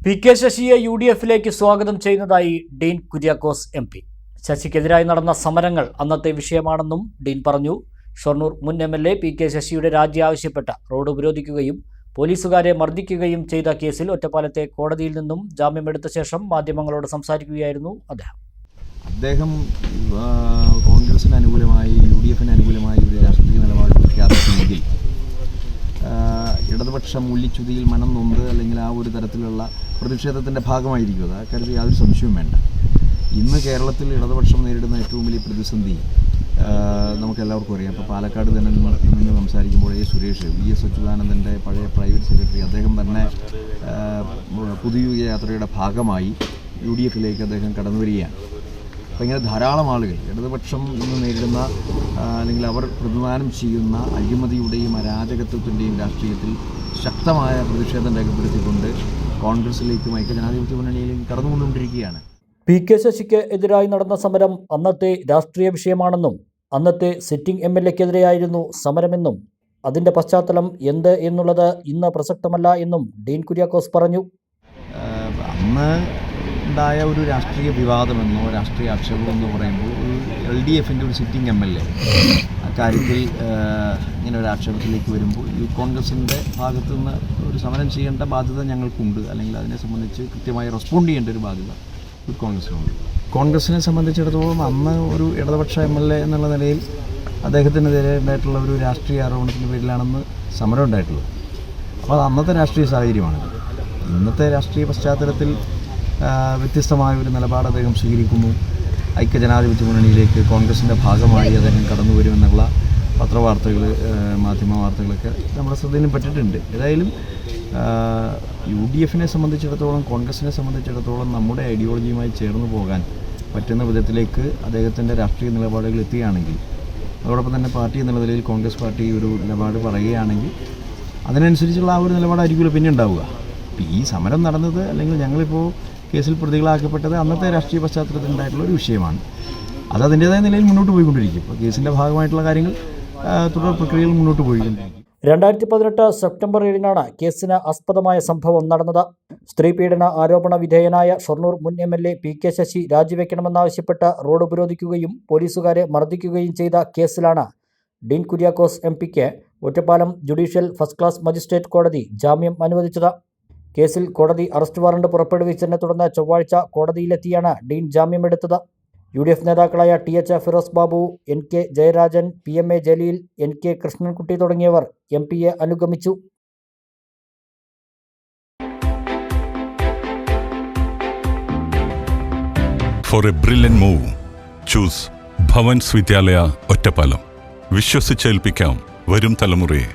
P K. ശശിയെ യു.ഡി.എഫിലേക്ക് സ്വാഗതം ചെയ്യുന്നതായി ഡീൻ കുര്യാക്കോസ് എം.പി. ശശിക്കെതിരായി നടന്ന സമരങ്ങൾ അന്നത്തെ വിഷയമാണെന്നും ഡീൻ പറഞ്ഞു. ഷൊർണൂർ മുൻ എം.എൽ.എ. പി.കെ. ശശിയുടെ രാജി ആവശ്യപ്പെട്ട റോഡ് ഉപരോധിക്കുകയും പോലീസുകാരെ മർദ്ദിക്കുകയും ചെയ്ത കേസിൽ ഒറ്റപ്പാലത്തെ കോടതിയിൽ നിന്നും ജാമ്യമെടുത്ത ശേഷം മാധ്യമങ്ങളോട് സംസാരിക്കുകയായിരുന്നു അദ്ദേഹം കോൺഗ്രസിന് അനുകൂലമായി യു.ഡി.എഫിന് അനുകൂലമായി ഒരു രാഷ്ട്രീയ നിലപാട് പ്രഖ്യാപിക്കുമെങ്കിൽ ഇടതുപക്ഷം ഉള്ളിച്ചുതിയിൽ മനം നൊന്ത് അല്ലെങ്കിൽ ആ ഒരു തരത്തിലുള്ള പ്രതിഷേധത്തിൻ്റെ ഭാഗമായിരിക്കും അത്. അക്കാര്യത്തിൽ യാതൊരു സംശയവും വേണ്ട. ഇന്ന് കേരളത്തിൽ ഇടതുപക്ഷം നേരിടുന്ന ഏറ്റവും വലിയ പ്രതിസന്ധി നമുക്കെല്ലാവർക്കും അറിയാം. ഇപ്പോൾ പാലക്കാട് തന്നെ നിന്ന് സംസാരിക്കുമ്പോൾ സുരേഷ് വി.എസ്. അച്യുതാനന്ദൻ്റെ പഴയ പ്രൈവറ്റ് സെക്രട്ടറി, അദ്ദേഹം തന്നെ പുതുയുഗ യാത്രയുടെ ഭാഗമായി യു.ഡി.എഫിലേക്ക് അദ്ദേഹം കടന്നു വരികയാണ്. അപ്പോൾ ഇങ്ങനെ ധാരാളം ആളുകൾ ഇടതുപക്ഷം ഇന്ന് നേരിടുന്ന അല്ലെങ്കിൽ അവർ പ്രതിദാനം ചെയ്യുന്ന അഴിമതിയുടെയും അരാജകത്വത്തിൻ്റെയും രാഷ്ട്രീയത്തിൽ ശക്തമായ പ്രതിഷേധം രേഖപ്പെടുത്തിക്കൊണ്ട് കോൺഗ്രസിലേക്കും ഐക്യജനാധിപത്യ മുന്നണിയിലേക്കും കടന്നുകൊണ്ടുകൊണ്ടിരിക്കുകയാണ്. പി.കെ. ശശിക്ക് എതിരായി നടന്ന സമരം അന്നത്തെ രാഷ്ട്രീയ വിഷയമാണെന്നും അന്നത്തെ സിറ്റിംഗ് എം.എൽ.എക്കെതിരെയായിരുന്നു സമരമെന്നും അതിൻ്റെ പശ്ചാത്തലം എന്ത് എന്നുള്ളത് ഇന്ന് പ്രസക്തമല്ല എന്നും ഡീൻ കുര്യാക്കോസ് പറഞ്ഞു. അന്ന് ഉണ്ടായ ഒരു രാഷ്ട്രീയ വിവാദമെന്നോ രാഷ്ട്രീയ ആക്ഷേപമെന്നോ പറയുമ്പോൾ LDFിൻ്റെ ഒരു സിറ്റിംഗ് എം.എൽ.എ അക്കാര്യത്തിൽ ഇങ്ങനെ ഒരു ആക്ഷേപത്തിലേക്ക് വരുമ്പോൾ ഈ കോൺഗ്രസിൻ്റെ ഭാഗത്തു നിന്ന് ഒരു സമരം ചെയ്യേണ്ട ബാധ്യത ഞങ്ങൾക്കുണ്ട്, അല്ലെങ്കിൽ അതിനെ സംബന്ധിച്ച് കൃത്യമായി റെസ്പോണ്ട് ചെയ്യേണ്ട ഒരു ബാധ്യത കോൺഗ്രസിനുണ്ട്. കോൺഗ്രസിനെ സംബന്ധിച്ചിടത്തോളം അന്ന് ഒരു ഇടതുപക്ഷ എം.എൽ.എ എന്നുള്ള നിലയിൽ അദ്ദേഹത്തിനെതിരെ ഉണ്ടായിട്ടുള്ള ഒരു രാഷ്ട്രീയ ആരോപണത്തിൻ്റെ പേരിലാണെന്ന് സമരം ഉണ്ടായിട്ടുള്ളത്. അപ്പോൾ അത് അന്നത്തെ രാഷ്ട്രീയ സാഹചര്യമാണിത്. ഇന്നത്തെ രാഷ്ട്രീയ പശ്ചാത്തലത്തിൽ വ്യത്യസ്തമായ ഒരു നിലപാട് അദ്ദേഹം സ്വീകരിക്കുന്നു. ഐക്യജനാധിപത്യ മുന്നണിയിലേക്ക് കോൺഗ്രസിൻ്റെ ഭാഗമായി അദ്ദേഹം കടന്നു വരുമെന്നുള്ള പത്രവാർത്തകൾ, മാധ്യമ വാർത്തകളൊക്കെ നമ്മുടെ ശ്രദ്ധയിൽപ്പെട്ടിട്ടുണ്ട്. ഏതായാലും യു.ഡി.എഫിനെ സംബന്ധിച്ചിടത്തോളം കോൺഗ്രസിനെ സംബന്ധിച്ചിടത്തോളം നമ്മുടെ ഐഡിയോളജിയുമായി ചേർന്ന് പോകാൻ പറ്റുന്ന വിധത്തിലേക്ക് അദ്ദേഹത്തിൻ്റെ രാഷ്ട്രീയ നിലപാടുകൾ എത്തുകയാണെങ്കിൽ, അതോടൊപ്പം തന്നെ പാർട്ടി എന്ന നിലയിൽ കോൺഗ്രസ് പാർട്ടി ഒരു നിലപാട് പറയുകയാണെങ്കിൽ അതിനനുസരിച്ചുള്ള ആ ഒരു നിലപാടായിരിക്കുമല്ലോ പിന്നെ ഉണ്ടാവുക. ഈ സമരം നടന്നത് അല്ലെങ്കിൽ ഞങ്ങളിപ്പോൾ കേസിൽ പ്രതികളാക്കപ്പെട്ടത് അന്നത്തെ രാഷ്ട്രീയ പശ്ചാത്തലത്തിൽ ഉണ്ടായിട്ടുള്ള ഒരു വിഷയമാണ്. അത് അതിൻ്റേതായ നിലയിൽ മുന്നോട്ട് പോയിക്കൊണ്ടിരിക്കും. ഇപ്പോൾ കേസിൻ്റെ ഭാഗമായിട്ടുള്ള കാര്യങ്ങൾ തുടർ പ്രക്രിയകൾ മുന്നോട്ട് പോയിക്കൊണ്ടിരിക്കും. 2018 സെപ്റ്റംബർ 7 കേസിന് ആസ്പദമായ സംഭവം നടന്നത്. സ്ത്രീ പീഡന ആരോപണ വിധേയനായ ഷൊർണൂർ മുൻ എം.എൽ.എ. പി.കെ. ശശി രാജിവെക്കണമെന്നാവശ്യപ്പെട്ട് റോഡ് ഉപരോധിക്കുകയും പോലീസുകാരെ മർദ്ദിക്കുകയും ചെയ്ത കേസിലാണ് ഡീൻ കുര്യാക്കോസ് എം.പിക്ക് Ottapalam judicial first class magistrate കോടതി ജാമ്യം അനുവദിച്ചത്. കേസിൽ കോടതി അറസ്റ്റ് വാറണ്ട് പുറപ്പെടുവിച്ചതിനെ തുടർന്ന് ചൊവ്വാഴ്ച കോടതിയിലെത്തിയാണ് ഡീൻ ജാമ്യമെടുത്തത്. യു.ഡി.എഫ് നേതാക്കളായ ടി.എച്ച്. Firoz Babu, N.K. Jayarajan, P.M.A. Jaleel, N.K. Krishnankutty തുടങ്ങിയവർ എം.പിയെ അനുഗമിച്ചു. For a brilliant move, choose Bhavan's വിദ്യാലയ ഒറ്റപ്പാലം. വിശ്വസിച്ചേൽപ്പിക്കാം വരും തലമുറയെ.